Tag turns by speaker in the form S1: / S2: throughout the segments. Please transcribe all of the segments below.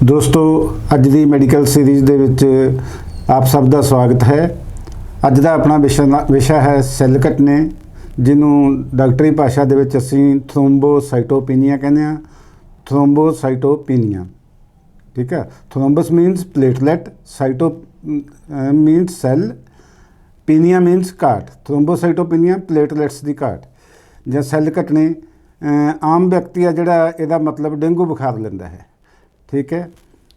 S1: दोस्तों अज दी medical series दे विच आप सब का स्वागत है। अज का अपना विषय है सैल घटने, जिन्हों डॉक्टरी भाषा दे विच असीं थ्रोम्बोसाइटोपीनिया कहने आ। थ्रोम्बोसाइटोपीनिया, ठीक है। Thrombus means platelet, cyto means cell, penia means घाट। थ्रोम्बोसाइटोपीनिया प्लेटलेट्स की घाट ਜਾਂ सैल घटने। आम व्यक्ति आ जिहड़ा इहदा मतलब डेंगू बुखार लैंदा है, ठीक है।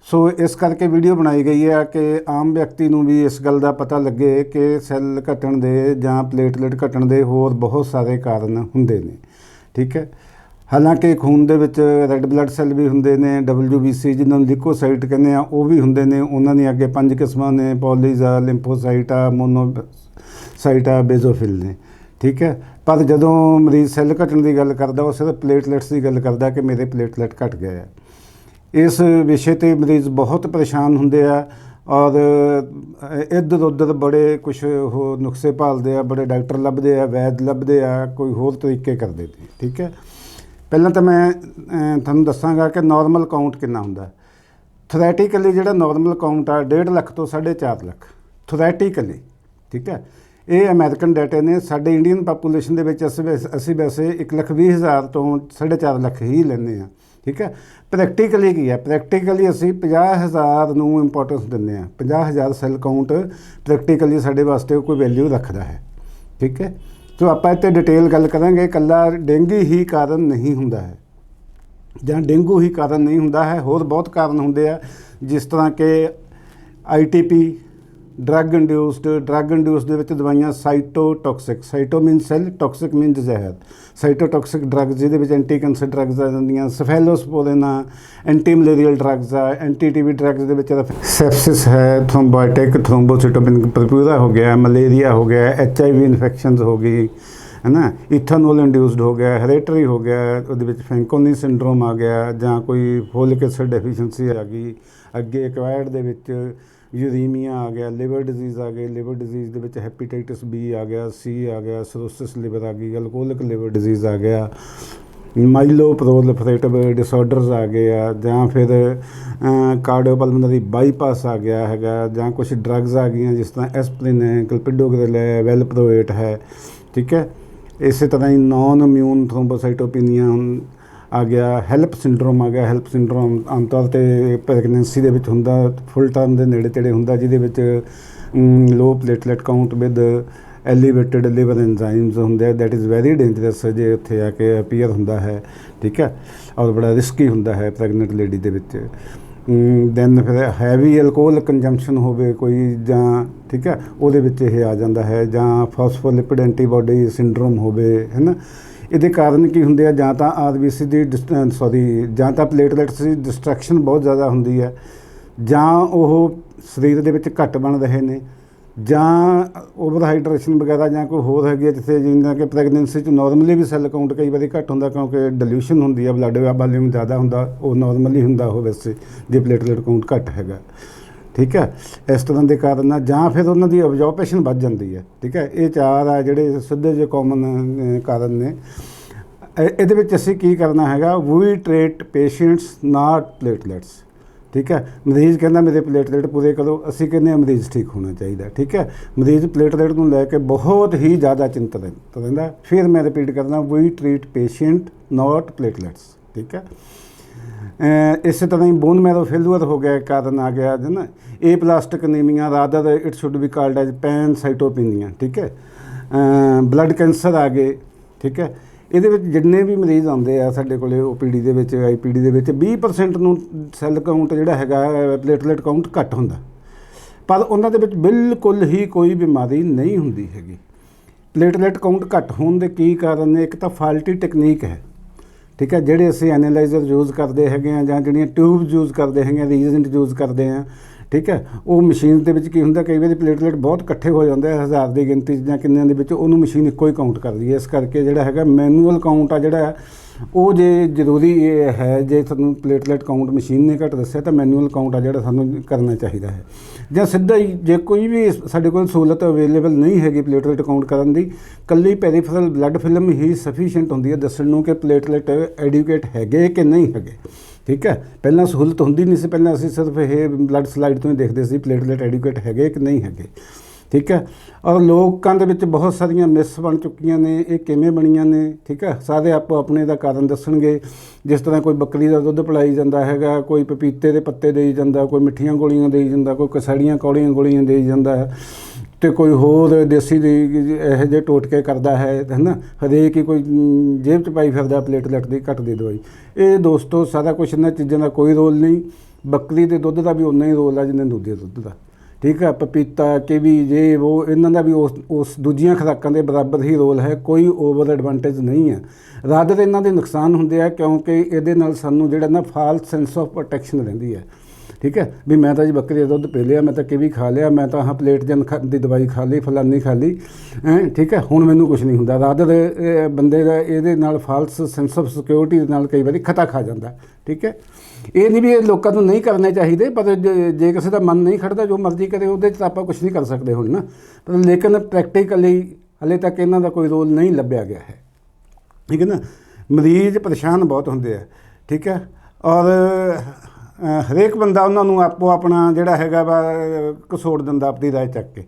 S1: सो इस करके वीडियो बनाई गई है कि आम व्यक्ति नूं भी इस गल का पता लगे कि सैल घटण दे जां प्लेटलेट घटण दे होर बहुत सारे कारण हुंदे ने, ठीक है। हालांकि खून दे विच रैड ब्लड सैल भी हुंदे ने, WBC जिन्हां नूं लिकोसाइट कहने आ वो भी हुंदे ने। उन्हां दी अगे 5 किस्मां ने, पॉलीज आ, लिम्फोसाइट आ, मोनोसाइट आ, बेजोफिल ने, ठीक है। पर जदों मरीज़ सैल घटण की गल करदा वो सिर्फ प्लेटलेट्स की गल करदा कि मेरे प्लेटलेट घट गए है। इस विषय ते मरीज़ बहुत परेशान होंदे आ और इधर उधर बड़े कुछ हो नुस्खे भालते आ, बड़े डॉक्टर लभदे आ, वैद लभदे आ, कोई होर तरीके करते ने, ठीक है। पहलां तो मैं तुहानूं दस्सांगा कि नॉर्मल काउंट कितना हुंदा। थोरैटिकली जिहड़ा नॉर्मल काउंट आ 1.5 लाख तो 4.5 लाख थोरैटिकली, ठीक है। ये अमेरिकन डाटे ने। साडे इंडियन पापूलेशन दे विच असीं वैसे 1,20,000 तो 4.5 लाख ही लैंदे आ, ठीक है। प्रैक्टिकली की है, प्रैक्टिकली असीं 50,000 नूं इंपोर्टेंस दिंदे आ। 50,000 सैल काउंट प्रैक्टिकली साडे वास्ते कोई वैल्यू रखदा है, ठीक है। तो आपां इत्ते डिटेल गल करांगे। कल्ला डेंगू ही कारण नहीं हुंदा है जां डेंगू ही कारण नहीं हुंदा है, होर बहुत कारण हुंदे आ, जिस तरह के ITP, ड्रग इंड्यूस्ड दे विच दवाइयां cytotoxic, cyto mean cell, toxic mean जहर, साइटोटॉक्सिक ड्रग्स जिहदे विच एंटी कैंसर ड्रग्स आ जांदियां, सफेलोस्पोरिन आ, एंटी मलेरियल ड्रग्स आ, एंटी TB ड्रग्स दे विच सेप्सिस है, थ्रोम्बोटिक, थ्रोम्बोसाइटोपेनिक परप्यूरा हो गया, मलेरिया हो गया, HIV इन्फेक्शनस हो गई, है ना, इथानोल इंड्यूस्ड हो गया, हेरेटरी हो गया, उहदे विच फैंकोनी सिंड्रोम आ गया, जां कोई फोलिक एसिड डेफिशिएंसी आ गई, अगे एक्वायर्ड दे विच यूरीमिया आ गया, लिवर डिजीज़ आ गई, लिवर डिजीज़ दे विच हैपेटाइटिस B आ गया, C आ गया, सिरोसिस लिवर आ गई, अल्कोहलिक लिवर डिजीज़ आ गया, माइलो प्रोलिफरेटिव डिसऑर्डर्स आ गए आ, जां फिर कार्डियोपल्मोनरी बाईपास आ गया हैगा, जां कुछ ड्रग्स आ गई जिस तरह एस्प्रिन है, क्लोपिडोग्रिल है, वेलप्रोएट है, ठीक है। इस तरह ही नॉन इम्यून थ्रोम्बोसाइटोपीनिया आ गया, हेल्प सिंड्रोम आ गया। हेल्प सिंड्रोम आम तौर पर प्रैगनेंसी दे विच हुंदा, फुल टर्म दे नेड़े तेड़े हुंदा, जिहदे विच low platelet count with elevated liver enzymes हुंदे। दैट इज़ वैरी डेंजरस जे उत्थे आके अपीयर हुंदा है, ठीक है, और बड़ा रिस्की हुंदा है प्रैगनेंट लेडी दे विच। दैन फिर हैवी अल्कोहल कंजम्पशन होवे कोई जां, ठीक है, उहदे विच इह आ जांदा है, जां फॉस्फोलिपिड एंटीबॉडी सिंड्रोम होवे, है ना। ਇਹਦੇ ਕਾਰਨ ਕੀ ਹੁੰਦੇ ਆ, ਜਾਂ ਤਾਂ RBC ਦੀ ਜਾਂ ਤਾਂ ਪਲੇਟਲੈਟਸ ਦੀ ਡਿਸਟਰੈਕਸ਼ਨ ਬਹੁਤ ਜ਼ਿਆਦਾ ਹੁੰਦੀ ਹੈ, ਜਾਂ ਉਹ ਸਰੀਰ ਦੇ ਵਿੱਚ ਘੱਟ ਬਣ ਰਹੇ ਨੇ, ਜਾਂ ਓਵਰ ਹਾਈਡਰੇਸ਼ਨ ਵਗੈਰਾ, ਜਾਂ ਕੋਈ ਹੋਰ ਹੈਗੀ ਜਿੱਥੇ ਜਿੱਦਾਂ ਕਿ ਪ੍ਰੈਗਨੈਂਸੀ 'ਚ ਨੋਰਮਲੀ ਵੀ ਸੈੱਲ ਕਾਊਂਟ ਕਈ ਵਾਰੀ ਘੱਟ ਹੁੰਦਾ ਕਿਉਂਕਿ ਡਿਲੂਸ਼ਨ ਹੁੰਦੀ ਆ, ਬਲੱਡ ਵਾਲੀਅਮ ਜ਼ਿਆਦਾ ਹੁੰਦਾ, ਉਹ ਨੋਰਮਲੀ ਹੁੰਦਾ ਉਹ ਵੈਸੇ ਜੇ ਪਲੇਟਲੇਟ ਕਾਊਂਟ ਘੱਟ ਹੈਗਾ, ठीक है। इस तरह के कारण आ, जां फिर उन्होंने ऑब्जॉर्पेशन बढ़ जाती है, ठीक है। ये 4 आ जिहड़े सीधे जो कॉमन कारण ने। इहदे विच असीं की करना हैगा, we treat patients not platelets, ठीक है। मरीज़ कहना मेरे प्लेटलेट पूरे करो, असीं कहने मरीज़ ठीक होना चाहिए, ठीक है। मरीज़ प्लेटलेट को लैके बहुत ही ज़्यादा चिंतित रहिंदा। फिर मैं रिपीट करना, we treat patient not platelets, ठीक है। इस तरह ही बोन मैरो फेलूअर हो गया, कारण आ गया है ना, aplastic anaemia, rather it should be called as pancytopenia, ठीक है। ब्लड कैंसर आ गए, ठीक है। ये जिन्ने भी मरीज़ आते हैं साढ़े को OPD दे विच, IPD दे विच 20% नूं सैल काउंट जिहड़ा हैगा प्लेटलेट काउंट घट हुंदा, पर उन्हां दे विच बिल्कुल ही कोई बीमारी नहीं हुंदी हैगी। प्लेटलेट काउंट घट होण दे की कारण ने, एक तो फाल्टी टेक्नीक है, ठीक है, ਜਿਹੜੇ ਅਸੀਂ ਐਨਾਲਾਈਜ਼ਰ ਯੂਜ਼ ਕਰਦੇ ਹੈਗੇ ਆ, ਜਾਂ ਜਿਹੜੀਆਂ ਟਿਊਬਸ ਯੂਜ਼ ਕਰਦੇ ਹੈਗੇ ਆ, ਰੀਜੈਂਟ ਯੂਜ਼ ਕਰਦੇ ਆ, ਠੀਕ ਹੈ। ਉਹ ਮਸ਼ੀਨ ਦੇ ਵਿੱਚ ਕੀ ਹੁੰਦਾ, ਕਈ ਵਾਰੀ ਪਲੇਟਲੇਟ ਬਹੁਤ ਇਕੱਠੇ ਹੋ ਜਾਂਦੇ ਆ 1000 ਦੀ ਗਿਣਤੀ ਜਾਂ ਕਿੰਨਿਆਂ ਦੇ ਵਿੱਚ, ਉਹਨੂੰ ਮਸ਼ੀਨ ਇੱਕੋ ਹੀ ਕਾਊਂਟ ਕਰਦੀ ਹੈ। ਇਸ ਕਰਕੇ ਜਿਹੜਾ ਹੈਗਾ ਮੈਨੂਅਲ ਕਾਊਂਟ ਆ ਜਿਹੜਾ ਉਹ ਜੇ ਜ਼ਰੂਰੀ ਇਹ ਹੈ, ਜੇ ਤੁਹਾਨੂੰ ਪਲੇਟਲੇਟ ਕਾਊਂਟ ਮਸ਼ੀਨ ਨੇ ਘੱਟ ਦੱਸਿਆ ਤਾਂ ਮੈਨੂਅਲ ਕਾਊਂਟ ਆ ਜਿਹੜਾ ਸਾਨੂੰ ਕਰਨਾ ਚਾਹੀਦਾ ਹੈ। ਜਾਂ ਸਿੱਧਾ ਹੀ ਜੇ ਕੋਈ ਵੀ ਸਾਡੇ ਕੋਲ ਸਹੂਲਤ ਅਵੇਲੇਬਲ ਨਹੀਂ ਹੈਗੀ ਪਲੇਟਲੇਟ ਕਾਊਂਟ ਕਰਨ ਦੀ, ਕੱਲੀ ਪੈਰੀਫਰਲ ਬਲੱਡ ਫਿਲਮ ਹੀ ਸਫੀਸ਼ੀਐਂਟ ਹੁੰਦੀ ਹੈ ਦੱਸਣ ਨੂੰ ਕਿ ਪਲੇਟਲੇਟ ਐਡਿਊਕੇਟ ਹੈਗੇ ਕਿ ਨਹੀਂ ਹੈਗੇ, ठीक है। पहला सहूलत होंदी नहीं सी, पहला असीं सिर्फ ये ब्लड स्लाइड तो ही देखते सी प्लेटलेट एडिकुएट है कि नहीं है, ठीक है। और लोगों के विच बहुत सारिया मिस बन चुकियां ने, ये किवें बणियां ने, ठीक है। सारे आपो अपने दा कारण दसणगे। जिस तरह कोई बकरी का दुध पिलाई जाता है, कोई पपीते के पत्ते देई जाता, कोई मिठियां गोलियां देई जाता, कोई कसैड़ियां कौड़ियां गोलियां देई जाता है, तो कोई होर देसी यह जे टोटके करता है ना। हरेक ही कोई जेब च पाई फिरदा प्लेटलेट की घट दी दवाई। ये दोस्तों सारा कुछ इन्हां चीज़ों का कोई रोल नहीं। बकरी के दुध का भी उन्ना ही रोल है जिन्हें दूधे दुध का, ठीक है। पपीता किवी जे वो इन्हों का भी उस दूजिया खुराकों के बराबर ही रोल है, कोई ओवर एडवांटेज नहीं है। रादर इन्हों के नुकसान होंगे है, क्योंकि ये सानू जिहड़ा ना फाल्स सेंस ऑफ प्रोटैक्शन रहिंदी है, ठीक है। भी मैं तो जी बकरी का दुध पी लिया, मैं तो किवी खा लिया, मैं तो हाँ प्लेट जन की दवाई खा ली, फलानी खा ली, ठीक है, हुण मैनू कुछ नहीं होंदा। रादर बंदे का ये फाल्स सेंस ऑफ सिक्योरिटी नाल कई बार खता खा जाता, ठीक है। ये नहीं भी ये लोगों को नहीं करने चाहिए, पर जे किसी का मन नहीं खड़ता जो मर्जी करे वो आप कुछ नहीं कर सकते हुण ना। पर लेकिन प्रैक्टिकली हले तक इन्हों का कोई रोल नहीं लभ्या गया है, ठीक है ना। मरीज़ परेशान बहुत होंगे है, ठीक है। और हरेक बंदा उन्होंने आपो अपना जोड़ा है वा घसोड़ दिंदा अपनी राय चक के,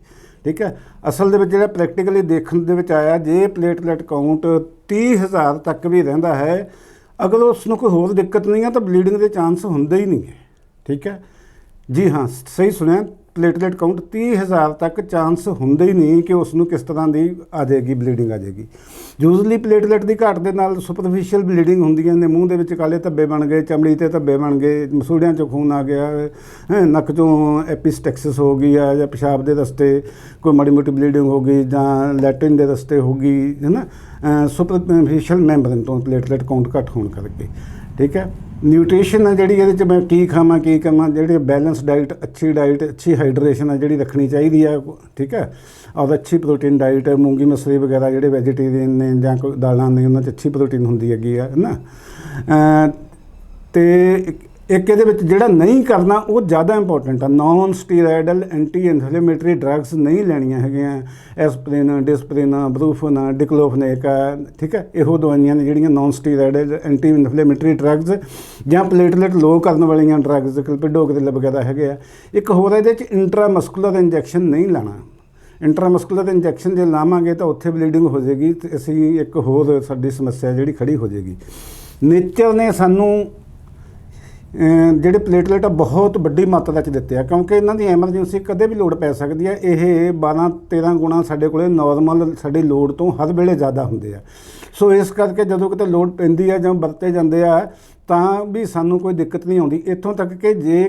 S1: ठीक है। असल दे विच जिहड़ा प्रैक्टिकली देखण दे विच आया, जे प्लेटलेट काउंट 30,000 तक भी रहिंदा है, अगर उसनूं कोई होर दिक्कत नहीं है तो ब्लीडिंग के चांस होंदे ही नहीं है, ठीक है जी। हाँ सही सुनिया, प्लेटलेट काउंट 30,000 तक चांस होंदे ही नहीं कि उसनूं किस तरह की आ जाएगी, ब्लीडिंग आ जाएगी। यूजली प्लेटलेट की घाट के नाल सुपरफिशियल ब्लीडिंग होंदियां ने, मूँह दे विच काले धब्बे बन गए, चमड़ी ते धब्बे बन गए, मसूड़ियां चों खून आ गया, नक चों एपिस्टैक्सिस हो गई है, या पेशाब के रस्ते कोई माड़ी मोटी ब्लीडिंग हो गई, जां लैट्रिन के रस्ते हो गई, है ना। सुपरफिशियल मैंबरन तो प्लेटलेट काउंट घट होने करके, ठीक है। न्यूट्रीशन है जी, मैं की खावां की कमां, जी बैलेंस डाइट, अच्छी हाइड्रेशन है जी रखनी चाहिए, ठीक है। और अच्छी प्रोटीन डाइट है, मूंगी मसरी वगैरह जोड़े वैजीटेरियन ने जां कोई दालां ने उन्हां 'च अच्छी प्रोटीन होंदी है ना। तो एक ये जोड़ा नहीं करना वो ज़्यादा इंपॉर्टेंट है। Non steroidal anti inflammatory drugs नहीं लैनियां हैगियां, एस्प्रिन, डिस्प्रिन, ब्रूफन, डिक्लोफनेक, ठीक है। इहो दवाइयां ने जिहड़ियां non steroidal anti inflammatory drugs जां प्लेटलेट लो करने वालियां ड्रग्स, क्लिपिडोग्रिल वगैरह है। एक होर इहदे च इंट्रामस्कुलर इंजैक्शन नहीं लाना। इंट्रामस्कुलर इंजैक्शन जो लावांगे तो उत्थे ब्लीडिंग हो जाएगी, तो असीं एक होर साडी समस्या जिहड़ी खड़ी हो जाएगी। नेचर ने सानू ਜਿਹੜੇ प्लेटलेट बहुत वड्डी मात्रा च दिते हैं, क्योंकि इन्हां दी एमरजेंसी कदे भी लोड़ पै सकती है। ये 12-13 गुणा साडे कोले नॉर्मल साडी लोड़ तो हर वेले ज़्यादा हुंदे आ। सो इस करके जदों किते लोड़ पैंदी है जां वरते जांदे आ तां भी सानू कोई दिक्कत नहीं आउंदी। इत्थों तक कि जे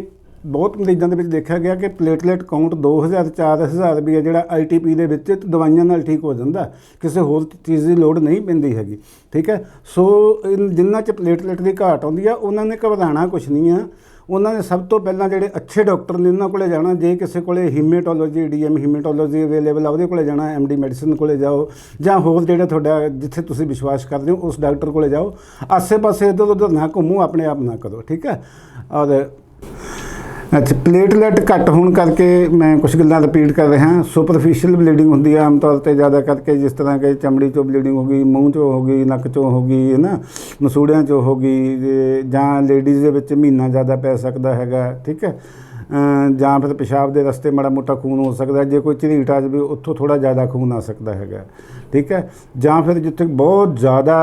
S1: बहुत मरीजों के देखा गया कि प्लेटलेट काउंट 2,000-4,000 भी है जोड़ा ITP दे विच दवाइयां नाल ठीक हो जाता, किसी होर चीज़ की लोड़ नहीं पैंदी हैगी, ठीक है। सो जिन्हां च प्लेटलेट की घाट आउंदी है उन्होंने घबराना कुछ नहीं है। उन्होंने सब तो पहला जोड़े अच्छे डॉक्टर ने उन्होंने को जाना, जे किसी को हीमेटोलॉजी DM हीमेटोलॉजी अवेलेबल है वो जाना, MD मैडिसिन को जाओ, जां होर जोड़ा तुहाडा जिथे तुसीं विश्वास करते हो उस डॉक्टर को जाओ। आसे पासे इधर उधर ना घूमो, अपने आप ना करो, ठीक है। और अच्छा प्लेटलेट घट होने करके मैं कुछ गल्लां रिपीट कर रहा। सुपरफिशियल ब्लीडिंग होंदी है आम तौर पर ज़्यादा करके, जिस तरह के चमड़ी चो ब्लीडिंग हो गई, मूँह चो हो गई, नक चो हो गई, है ना, मसूड़ियां चो हो गई, जां लेडीज़ दे विच महीना ज़्यादा पै सकता है, ठीक है। जां फिर पेशाब के रस्ते माड़ा मोटा खून हो सकता है, जे कोई झरीट आ जाए उत्थों थोड़ा ज़्यादा खून आ सकता है, ठीक है। जां फिर जिथे बहुत ज़्यादा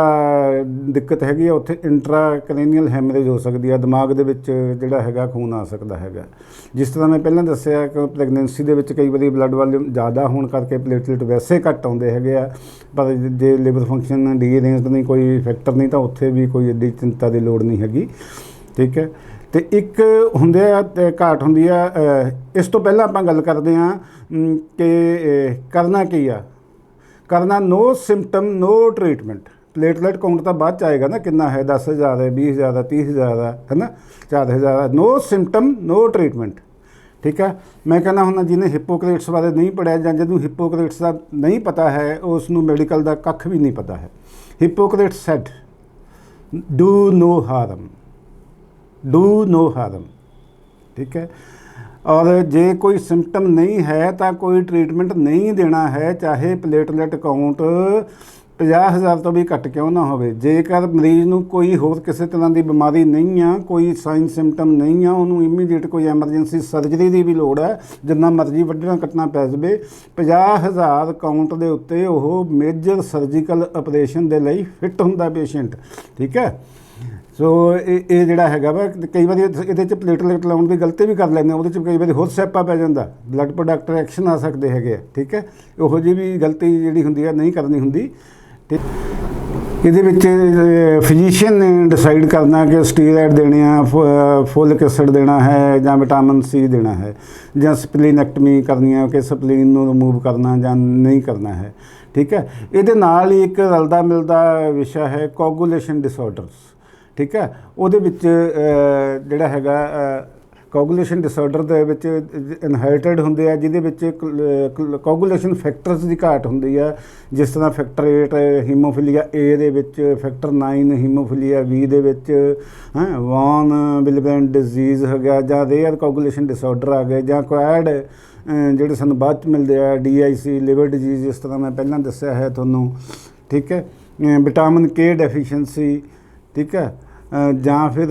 S1: दिक्कत हैगी उत्थे इंट्राक्रैनियल हैमरेज हो सकती है, दिमाग दे विच जिहड़ा हैगा खून आ सकता है। जिस तरह मैं पहले दस्सिया कि प्रैगनेंसी दे विच कई बारी ब्लड वॉल्यूम ज़्यादा होने करके प्लेटलेट वैसे घट आउंदे हैगे आ, पर जे लिवर फंक्शन रीअरेंज नहीं, कोई फैक्टर नहीं, तो उत्थे भी कोई एड्डी चिंता की लोड़ नहीं हैगी, ठीक है। तो एक होंदे घाट होंदी है। इस तो पहला आपां गल करदे हां कि करना की आ, करना no symptom no treatment. Platelet count तो बाद आएगा ना, कितना है 10,000 है, 20,000 है, 30,000 है ना, 4,000 है। नो सिम्पटम नो ट्रीटमेंट, ठीक है। मैं कहना हुंदा जिन्हें हिपोक्रेट्स बारे नहीं पढ़िया जां जिन्होंने हिपोक्रेट्स का नहीं पता है उसनूं मैडिकल का कख भी नहीं पता है। Hippocrates said do no harm, do no harm, ठीक है। और जे कोई सिम्पटम नहीं है तो कोई ट्रीटमेंट नहीं देना है, चाहे प्लेटलेट काउंट 50,000 ਤੋਂ ਵੀ ਘੱਟ ਕਿਉਂ ਨਾ ਹੋਵੇ। ਜੇਕਰ ਮਰੀਜ਼ ਨੂੰ ਕੋਈ ਹੋਰ ਕਿਸੇ ਤਰ੍ਹਾਂ ਦੀ ਬਿਮਾਰੀ ਨਹੀਂ ਆ, ਕੋਈ ਸਾਈਨ ਸਿੰਪਟਮ ਨਹੀਂ ਆ, ਉਹਨੂੰ ਇਮੀਡੀਏਟ ਕੋਈ ਐਮਰਜੈਂਸੀ ਸਰਜਰੀ ਦੀ ਵੀ ਲੋੜ ਹੈ, ਜਿੰਨਾ ਮਰਜ਼ੀ ਵੱਢਣਾ ਕੱਟਣਾ ਪੈ ਜਾਵੇ, 50,000 ਕਾਊਂਟ ਦੇ ਉੱਤੇ ਉਹ ਮੇਜਰ ਸਰਜੀਕਲ ਆਪਰੇਸ਼ਨ ਦੇ ਲਈ ਫਿੱਟ ਹੁੰਦਾ ਪੇਸ਼ੈਂਟ। ਠੀਕ ਹੈ, ਸੋ ਇਹ ਜਿਹੜਾ ਹੈਗਾ ਵਾ, ਕਈ ਵਾਰੀ ਇਹਦੇ 'ਚ ਪਲੇਟਲੇਟ ਲਾਉਣ ਦੀ ਗਲਤੀ ਵੀ ਕਰ ਲੈਂਦੇ, ਉਹਦੇ 'ਚ ਕਈ ਵਾਰੀ ਹੋਰ ਸਿਆਪਾ ਪੈ ਜਾਂਦਾ, ਬਲੱਡ ਪ੍ਰੋਡਕਟ ਰਿਐਕਸ਼ਨ ਆ ਸਕਦੇ ਹੈਗੇ ਆ। ਠੀਕ ਹੈ, ਉਹੋ ਜਿਹੀ ਵੀ ਗਲਤੀ ਜਿਹੜੀ ਹੁੰਦੀ ਆ ਨਹੀਂ ਕਰਨੀ ਹੁੰਦੀ। ਤੇ ਇਹਦੇ ਵਿੱਚ ਫਿਜ਼ੀਸ਼ੀਅਨ ਨੇ ਡਿਸਾਈਡ ਕਰਨਾ ਕਿ ਸਟੀਰੋਇਡ ਦੇਣੇ ਆ, ਫੋਲਿਕ ਐਸਿਡ ਦੇਣਾ ਹੈ ਜਾਂ ਵਿਟਾਮਿਨ ਸੀ ਦੇਣਾ ਹੈ, ਜਾਂ ਸਪਲੀਨੈਕਟਮੀ ਕਰਨੀ ਹੈ ਕਿ ਸਪਲੀਨ ਨੂੰ ਰਿਮੂਵ ਕਰਨਾ ਜਾਂ ਨਹੀਂ ਕਰਨਾ ਹੈ। ਠੀਕ ਹੈ, ਇਹਦੇ ਨਾਲ ਹੀ ਇੱਕ ਰਲਦਾ ਮਿਲਦਾ ਵਿਸ਼ਾ ਹੈ ਕੋਗੂਲੇਸ਼ਨ ਡਿਸਆਰਡਰਸ। ਠੀਕ ਹੈ, ਉਹਦੇ ਵਿੱਚ ਜਿਹੜਾ ਹੈਗਾ ਕੋਗੂਲੇਸ਼ਨ ਡਿਸਆਰਡਰ ਦੇ ਵਿੱਚ ਇਨਹੈਰਿਟਡ ਹੁੰਦੇ ਆ, ਜਿਹਦੇ ਵਿੱਚ ਕੋਗੂਲੇਸ਼ਨ ਫੈਕਟਰਸ ਦੀ ਘਾਟ ਹੁੰਦੀ ਆ, ਜਿਸ ਤਰ੍ਹਾਂ ਫੈਕਟਰ 8 ਹੀਮੋਫੀਲੀਆ ਏ ਦੇ ਵਿੱਚ, ਫੈਕਟਰ 9 ਹੀਮੋਫੀਲੀਆ ਬੀ ਦੇ ਵਿੱਚ, ਵੌਨ ਵਿਲਬੈਂਡ ਡਿਜ਼ੀਜ਼ ਹੋ ਗਿਆ, ਜਾਂ ਰੇਅਰ ਕੋਗੂਲੇਸ਼ਨ ਡਿਸਆਰਡਰ ਆ ਗਏ, ਜਾਂ ਕੁਐਡ ਜਿਹੜੇ ਸਾਨੂੰ ਬਾਅਦ 'ਚ ਮਿਲਦੇ ਆ, DIC ਲਿਵਰ ਡਿਜ਼ੀਜ਼, ਜਿਸ ਤਰ੍ਹਾਂ ਮੈਂ ਪਹਿਲਾਂ ਦੱਸਿਆ ਹੈ ਤੁਹਾਨੂੰ। ਠੀਕ ਹੈ, ਵਿਟਾਮਿਨ K ਡੈਫੀਸ਼ੀਐਂਸੀ। ਠੀਕ ਹੈ, ਜਾਂ ਫਿਰ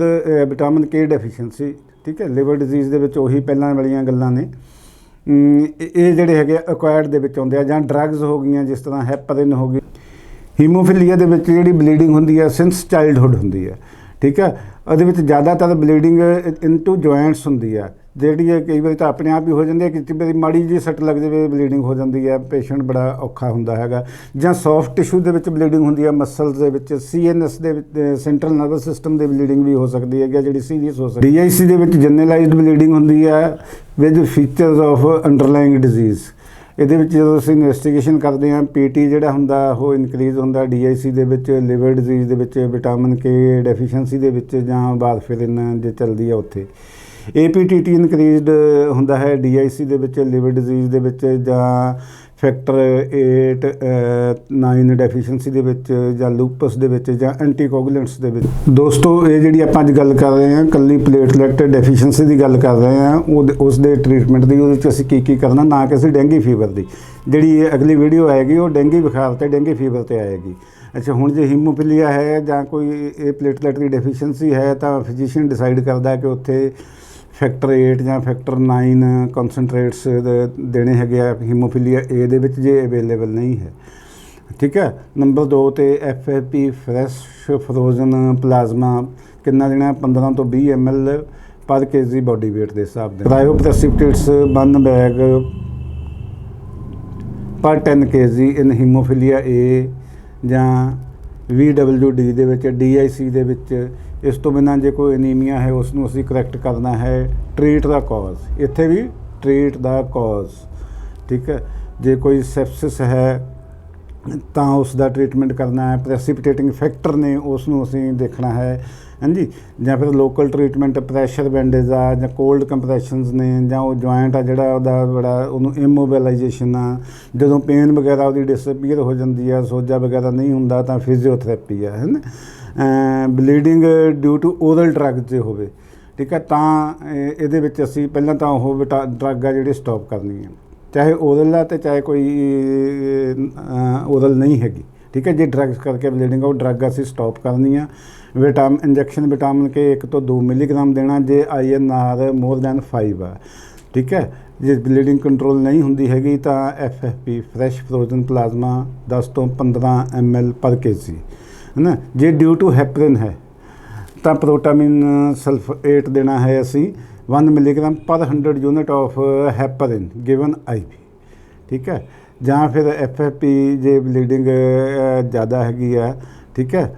S1: ਵਿਟਾਮਿਨ K ਡੈਫੀਸ਼ੀਐਂਸੀ। ਠੀਕ ਹੈ, ਲਿਵਰ ਡਿਜ਼ੀਜ਼ ਦੇ ਵਿੱਚ ਉਹੀ ਪਹਿਲਾਂ ਵਾਲੀਆਂ ਗੱਲਾਂ ਨੇ। ਇਹ ਜਿਹੜੇ ਹੈਗੇ ਅਕਵਾਇਰਡ ਦੇ ਵਿੱਚ ਆਉਂਦੇ ਆ, ਜਾਂ ਡਰੱਗਸ ਹੋ ਗਈਆਂ, ਜਿਸ ਤਰ੍ਹਾਂ ਹੈਪਰਿਨ ਹੋ ਗਈ। ਹੀਮੋਫੀਲੀਆ ਦੇ ਵਿੱਚ ਜਿਹੜੀ ਬਲੀਡਿੰਗ ਹੁੰਦੀ ਹੈ ਸਿੰਸ ਚਾਈਲਡਹੁੱਡ ਹੁੰਦੀ ਹੈ। ਠੀਕ ਹੈ, ਉਹਦੇ ਵਿੱਚ ਜ਼ਿਆਦਾਤਰ ਬਲੀਡਿੰਗ ਇਨਟੂ ਜੁਆਇੰਟਸ ਹੁੰਦੀ ਹੈ, ਜਿਹੜੀ ਹੈ ਕਈ ਵਾਰੀ ਤਾਂ ਆਪਣੇ ਆਪ ਹੀ ਹੋ ਜਾਂਦੀ ਹੈ, ਕਿਸੇ ਵਾਰੀ ਮਾੜੀ ਜਿਹੀ ਸੱਟ ਲੱਗ ਜਾਵੇ ਬਲੀਡਿੰਗ ਹੋ ਜਾਂਦੀ ਹੈ, ਪੇਸ਼ੈਂਟ ਬੜਾ ਔਖਾ ਹੁੰਦਾ ਹੈਗਾ। ਜਾਂ ਸੌਫਟ ਟਿਸ਼ੂ ਦੇ ਵਿੱਚ ਬਲੀਡਿੰਗ ਹੁੰਦੀ ਹੈ, ਮਸਲਸ ਦੇ ਵਿੱਚ, CNS ਦੇ ਵਿੱਚ, ਸੈਂਟਰਲ ਨਰਵਸ ਸਿਸਟਮ ਦੇ ਬਲੀਡਿੰਗ ਵੀ ਹੋ ਸਕਦੀ ਹੈ, ਜਿਹੜੀ ਸੀਰੀਅਸ ਹੋ ਸਕਦੀ ਹੈ। DIC ਦੇ ਵਿੱਚ ਜਨਰਲਾਈਜ਼ਡ ਬਲੀਡਿੰਗ ਹੁੰਦੀ ਹੈ ਵਿਦ ਫੀਚਰਸ ਆਫ ਅੰਡਰਲਾਈਂਗ ਡਿਜ਼ੀਜ਼। ਇਹਦੇ ਵਿੱਚ ਜਦੋਂ ਅਸੀਂ ਇਨਵੈਸਟੀਗੇਸ਼ਨ ਕਰਦੇ ਹਾਂ, PT ਜਿਹੜਾ ਹੁੰਦਾ ਉਹ ਇਨਕਰੀਜ਼ ਹੁੰਦਾ DIC ਦੇ ਵਿੱਚ, ਲਿਵਰ ਡਿਜ਼ੀਜ਼ ਦੇ ਵਿੱਚ, ਵਿਟਾਮਿਨ K ਡੈਫੀਸ਼ੀਐਂਸੀ ਦੇ ਵਿੱਚ, ਜਾਂ ਵਾਰਫੇਰਿਨ ਜੇ ਚੱਲਦੀ ਹੈ ਉੱਥੇ। APTT ਇਨਕਰੀਜ਼ਡ ਹੁੰਦਾ ਹੈ DIC ਦੇ ਵਿੱਚ, ਲਿਵਰ ਡਿਜ਼ੀਜ਼ ਦੇ ਵਿੱਚ, ਜਾਂ ਫੈਕਟਰ 8 9 ਡੈਫੀਸ਼ੀਐਂਸੀ ਦੇ ਵਿੱਚ, ਜਾਂ ਲੂਪਸ ਦੇ ਵਿੱਚ, ਜਾਂ ਐਂਟੀਕੋਗੂਲੈਂਟਸ ਦੇ ਵਿੱਚ। ਦੋਸਤੋ, ਇਹ ਜਿਹੜੀ ਆਪਾਂ ਅੱਜ ਗੱਲ ਕਰ ਰਹੇ ਹਾਂ ਇਕੱਲੀ ਪਲੇਟਲੈਟ ਡੈਫੀਸ਼ੀਐਂਸੀ ਦੀ ਗੱਲ ਕਰ ਰਹੇ ਹਾਂ, ਉਸ ਦੇ ਟ੍ਰੀਟਮੈਂਟ ਦੀ, ਉਹਦੇ 'ਚ ਅਸੀਂ ਕੀ ਕਰਨਾ, ਨਾ ਕਿ ਅਸੀਂ ਡੈਂਗੀ ਫੀਵਰ ਦੀ। ਜਿਹੜੀ ਇਹ ਅਗਲੀ ਵੀਡੀਓ ਆਏਗੀ ਉਹ ਡੈਂਗੀ ਬੁਖਾਰ ਅਤੇ ਡੈਂਗੀ ਫੀਵਰ 'ਤੇ ਆਏਗੀ। ਅੱਛਾ, ਹੁਣ ਜੇ ਹੀਮੋਫੀਲੀਆ ਹੈ ਜਾਂ ਕੋਈ ਇਹ ਪਲੇਟਲੈਟ ਦੀ ਡੈਫੀਸ਼ੀਐਂਸੀ ਹੈ, ਤਾਂ ਫਿਜ਼ੀਸ਼ੀਅਨ ਡਿਸਾਈਡ ਕਰਦਾ ਕਿ ਉੱਥੇ ਫੈਕਟਰ 8 ਜਾਂ ਫੈਕਟਰ 9 ਕੌਨਸਨਟ੍ਰੇਟਸ ਦੇਣੇ ਹੈਗੇ ਆ ਹੀਮੋਫੀਲੀਆ ਏ ਦੇ ਵਿੱਚ, ਜੇ ਅਵੇਲੇਬਲ ਨਹੀਂ ਹੈ। ਠੀਕ ਹੈ, ਨੰਬਰ 2 'ਤੇ FFP ਫਰੈਸ਼ ਫਰੋਜ਼ਨ ਪਲਾਜ਼ਮਾ ਕਿੰਨਾ ਦੇਣਾ, 15 ਤੋਂ 20 ml ਪਰ kg ਬੋਡੀ ਵੇਟ ਦੇ ਹਿਸਾਬ ਦੇ। ਕ੍ਰਾਇਓਪ੍ਰੈਸਿਪਿਟੇਟਸ 1 ਬੈਗ ਪਰ 10 kg ਇਨ ਹੀਮੋਫੀਲੀਆ ਏ ਜਾਂ VWD ਦੇ ਵਿੱਚ, DIC ਦੇ ਵਿੱਚ। ਇਸ ਤੋਂ ਬਿਨਾਂ ਜੇ ਕੋਈ ਅਨੀਮੀਆ ਹੈ, ਉਸ ਨੂੰ ਅਸੀਂ ਕਰੈਕਟ ਕਰਨਾ ਹੈ। ਟਰੀਟ ਦਾ ਕਾਜ਼, ਇੱਥੇ ਵੀ ਟਰੀਟ ਦਾ ਕਾਜ਼। ਠੀਕ ਹੈ, ਜੇ ਕੋਈ ਸੈਪਸਿਸ ਹੈ ਤਾਂ ਉਸ ਦਾ ਟ੍ਰੀਟਮੈਂਟ ਕਰਨਾ ਹੈ। ਪ੍ਰੈਸੀਪੀਟੇਟਿੰਗ ਫੈਕਟਰ ਨੇ, ਉਸ ਨੂੰ ਅਸੀਂ ਦੇਖਣਾ ਹੈ। ਹਾਂਜੀ, ਜਾਂ ਫਿਰ ਲੋਕਲ ਟ੍ਰੀਟਮੈਂਟ, ਪ੍ਰੈਸ਼ਰ ਬੈਂਡੇਜ ਆ, ਜਾਂ ਕੋਲਡ ਕੰਪਰੈਸ਼ਨਸ ਨੇ, ਜਾਂ ਉਹ ਜੁਆਇੰਟ ਆ ਜਿਹੜਾ ਉਹਦਾ ਬੜਾ ਉਹਨੂੰ ਇਮੋਬਿਲਾਈਜੇਸ਼ਨ ਆ, ਜਦੋਂ ਪੇਨ ਵਗੈਰਾ ਉਹਦੀ ਡਿਸਅਪੀਅਰ ਹੋ ਜਾਂਦੀ ਆ, ਸੋਜਾ ਵਗੈਰਾ ਨਹੀਂ ਹੁੰਦਾ, ਤਾਂ ਫਿਜ਼ੀਓਥੈਰੇਪੀ ਆ, ਹੈ ਨਾ। Bleeding due to oral drug ਜੇ ਹੋਵੇ, ਠੀਕ ਹੈ, ਤਾਂ ਇਹਦੇ ਵਿੱਚ ਅਸੀਂ ਪਹਿਲਾਂ ਤਾਂ ਉਹ ਡਰੱਗ ਆ ਜਿਹੜੀ ਸਟਾਪ ਕਰਨੀ ਹੈ, ਚਾਹੇ ਓਰਲ ਆ ਅਤੇ ਚਾਹੇ ਕੋਈ ਓਰਲ ਨਹੀਂ ਹੈਗੀ। ਠੀਕ ਹੈ, ਜੇ ਡਰੱਗਸ ਕਰਕੇ ਬਲੀਡਿੰਗ ਆ, ਉਹ ਡਰੱਗ ਅਸੀਂ ਸਟਾਪ ਕਰਨੀ ਆ। ਇੰਜੈਕਸ਼ਨ ਵਿਟਾਮਿਨ K 1 ਤੋਂ 2 ਮਿਲੀਗ੍ਰਾਮ ਦੇਣਾ, ਜੇ INR ਮੋਰ ਦੈਨ 5 ਆ। ਠੀਕ ਹੈ, ਜੇ ਬਲੀਡਿੰਗ ਕੰਟਰੋਲ ਨਹੀਂ ਹੁੰਦੀ ਹੈਗੀ ਤਾਂ FFP ਫਰੈਸ਼ ਫਰੋਜ਼ਨ ਪਲਾਜ਼ਮਾ 10 ਤੋਂ 15 ml ਪਰ kg, ਹੈ ਨਾ। ਜੇ ਡਿਊ ਟੂ ਹੈਪਰਿਨ ਹੈ ਤਾਂ ਪ੍ਰੋਟਾਮਿਨ ਸਲਫੇਟ ਦੇਣਾ ਹੈ ਅਸੀਂ 1 ਮਿਲੀਗ੍ਰਾਮ ਪਰ 100 ਯੂਨਿਟ ਆਫ ਹੈਪਰਿਨ ਗਿਵਨ IV। ਠੀਕ ਹੈ, ਜਾਂ ਫਿਰ FFP ਜੇ ਬਲੀਡਿੰਗ ਜ਼ਿਆਦਾ ਹੈਗੀ ਆ। ਠੀਕ ਹੈ,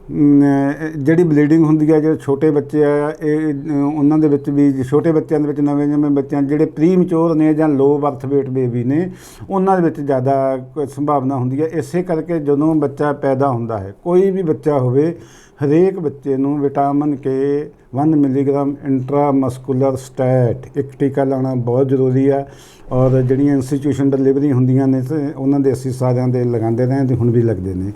S1: ਜਿਹੜੀ ਬਲੀਡਿੰਗ ਹੁੰਦੀ ਹੈ, ਜਿਹੜੇ ਛੋਟੇ ਬੱਚੇ ਆ, ਇਹ ਉਹਨਾਂ ਦੇ ਵਿੱਚ ਵੀ, ਛੋਟੇ ਬੱਚਿਆਂ ਦੇ ਵਿੱਚ, ਨਵੇਂ ਬੱਚਿਆਂ ਜਿਹੜੇ ਪ੍ਰੀ ਮੈਚੋਰ ਨੇ ਜਾਂ ਲੋ ਬਰਥ ਵੇਟ ਬੇਬੀ ਨੇ, ਉਹਨਾਂ ਦੇ ਵਿੱਚ ਜ਼ਿਆਦਾ ਸੰਭਾਵਨਾ ਹੁੰਦੀ ਹੈ। ਇਸੇ ਕਰਕੇ ਜਦੋਂ ਬੱਚਾ ਪੈਦਾ ਹੁੰਦਾ ਹੈ, ਕੋਈ ਵੀ ਬੱਚਾ ਹੋਵੇ, ਹਰੇਕ ਬੱਚੇ ਨੂੰ ਵਿਟਾਮਿਨ K 1 ਮਿਲੀਗ੍ਰਾਮ ਇੰਟਰਾਮਸਕੂਲਰ ਸਟੈਟ ਇੱਕ ਟੀਕਾ ਲਾਉਣਾ ਬਹੁਤ ਜ਼ਰੂਰੀ ਆ। ਔਰ ਜਿਹੜੀਆਂ ਇੰਸਟੀਟਿਊਸ਼ਨ ਡਿਲੀਵਰੀ ਹੁੰਦੀਆਂ ਨੇ ਉਹਨਾਂ ਦੇ ਅਸੀਂ ਸਾਰਿਆਂ ਦੇ ਲਗਾਉਂਦੇ ਰਹੇ ਅਤੇ ਹੁਣ ਵੀ ਲੱਗਦੇ ਨੇ।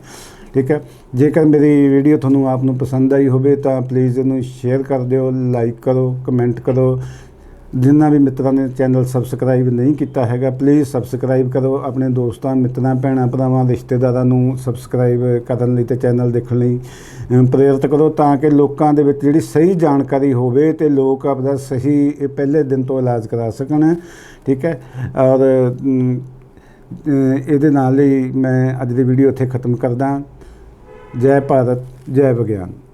S1: ਠੀਕ ਹੈ, ਜੇਕਰ ਮੇਰੀ ਵੀਡੀਓ ਤੁਹਾਨੂੰ ਆਪ ਨੂੰ ਪਸੰਦ ਆਈ ਹੋਵੇ ਤਾਂ ਪਲੀਜ਼ ਇਹਨੂੰ ਸ਼ੇਅਰ ਕਰ ਦਿਓ, ਲਾਈਕ ਕਰੋ, ਕਮੈਂਟ ਕਰੋ, ਜਿਨ੍ਹਾਂ ਵੀ ਮਿੱਤਰਾਂ ਨੇ ਚੈਨਲ ਸਬਸਕ੍ਰਾਈਬ ਨਹੀਂ ਕੀਤਾ ਹੈਗਾ, ਪਲੀਜ਼ ਸਬਸਕ੍ਰਾਈਬ ਕਰੋ। ਆਪਣੇ ਦੋਸਤਾਂ, ਮਿੱਤਰਾਂ, ਭੈਣਾਂ, ਭਰਾਵਾਂ, ਰਿਸ਼ਤੇਦਾਰਾਂ ਨੂੰ ਸਬਸਕ੍ਰਾਈਬ ਕਰਨ ਲਈ ਅਤੇ ਚੈਨਲ ਦੇਖਣ ਲਈ ਪ੍ਰੇਰਿਤ ਕਰੋ, ਤਾਂ ਕਿ ਲੋਕਾਂ ਦੇ ਵਿੱਚ ਜਿਹੜੀ ਸਹੀ ਜਾਣਕਾਰੀ ਹੋਵੇ ਅਤੇ ਲੋਕ ਆਪਦਾ ਸਹੀ ਪਹਿਲੇ ਦਿਨ ਤੋਂ ਇਲਾਜ ਕਰਾ ਸਕਣ। ਠੀਕ ਹੈ। ਔਰ ਇਹਦੇ ਨਾਲ ਹੀ ਮੈਂ ਅੱਜ ਦੀ ਵੀਡੀਓ ਇੱਥੇ ਖਤਮ ਕਰਦਾ। ਜੈ ਭਾਰਤ, ਜੈ ਵਿਗਿਆਨ।